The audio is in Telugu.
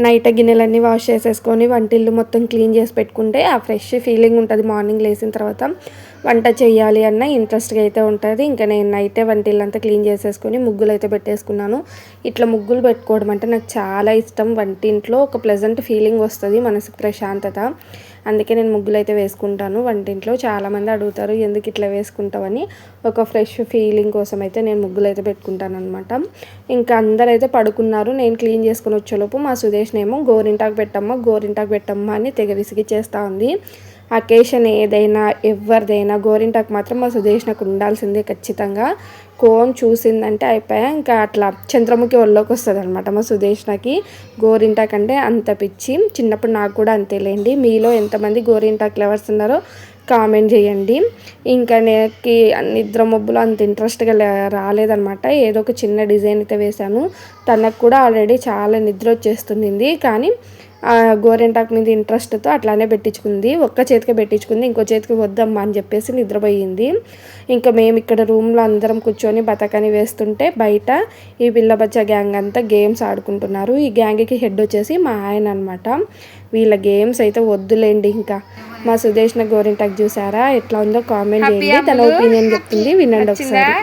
నైట్ గిన్నెలన్నీ వాష్ చేసేసుకొని వంటిల్లు మొత్తం క్లీన్ చేసి పెట్టుకుంటే ఆ ఫ్రెష్ ఫీలింగ్ ఉంటుంది. మార్నింగ్ లేచిన తర్వాత వంట చేయాలి అన్న ఇంట్రెస్ట్గా అయితే ఉంటుంది. ఇంకా నేను నైటే వంటిల్లంతా క్లీన్ చేసేసుకొని ముగ్గులు అయితే పెట్టేసుకున్నాను. ఇట్లా ముగ్గులు పెట్టుకోవడం అంటే నాకు చాలా ఇష్టం. వంటింట్లో ఒక ప్లెజెంట్ ఫీలింగ్ వస్తుంది, మనసుకు ప్రశాంతత. అందుకే నేను ముగ్గులు అయితే వేసుకుంటాను వంటింట్లో. చాలామంది అడుగుతారు ఎందుకు ఇట్లా వేసుకుంటామని. ఒక ఫ్రెష్ ఫీలింగ్ కోసం అయితే నేను ముగ్గులు అయితే పెట్టుకుంటాను అనమాట. ఇంకా అందరైతే పడుకున్నారు. నేను క్లీన్ చేసుకుని వచ్చేలోపు మా సుదేష్నేమో గోరింటాకు పెట్టమ్మా అని తెగ విసిగిచ్చేస్తూ ఉంది. అకేషన్ ఏదైనా ఎవరిదైనా గోరింటాకు మాత్రం మా సుదేష్నకు ఉండాల్సిందే ఖచ్చితంగా. కోన్ చూసిందంటే అయిపోయా, ఇంకా అట్లా చంద్రముఖి ఒళ్ళోకి వస్తుంది అనమాట మా సుదేష్నకి. గోరింటాకు అంటే అంత పిచ్చి. చిన్నప్పుడు నాకు కూడా అంతేలేండి. మీలో ఎంతమంది గోరింటాకు లవర్స్ ఉన్నారో కామెంట్ చేయండి. ఇంకా నాకు నిద్ర మబ్బులు అంత ఇంట్రెస్ట్గా రాలేదనమాట. ఏదో ఒక చిన్న డిజైన్ అయితే వేశాను. తనకు కూడా ఆల్రెడీ చాలా నిద్ర వచ్చేస్తుంది, కానీ గోరింటాకు మీద ఇంట్రెస్ట్తో అట్లానే పెట్టించుకుంది. ఒక్క చేతికి పెట్టించుకుంది, ఇంకో చేతికి వద్దమ్మా అని చెప్పేసి నిద్రపోయింది. ఇంకా మేము ఇక్కడ రూమ్లో అందరం కూర్చొని బతకని వేస్తుంటే బయట ఈ పిల్లబచ్చ గ్యాంగ్ అంతా గేమ్స్ ఆడుకుంటున్నారు. ఈ గ్యాంగ్కి హెడ్ వచ్చేసి మా ఆయన అనమాట. వీళ్ళ గేమ్స్ అయితే వద్దులేండి. ఇంకా మా సుదేష్న గోరింటాకు చూసారా ఎట్లా ఉందో కామెంట్ చేయండి. తన ఒపీనియన్ చెప్తుంది, వినండి ఒకసారి.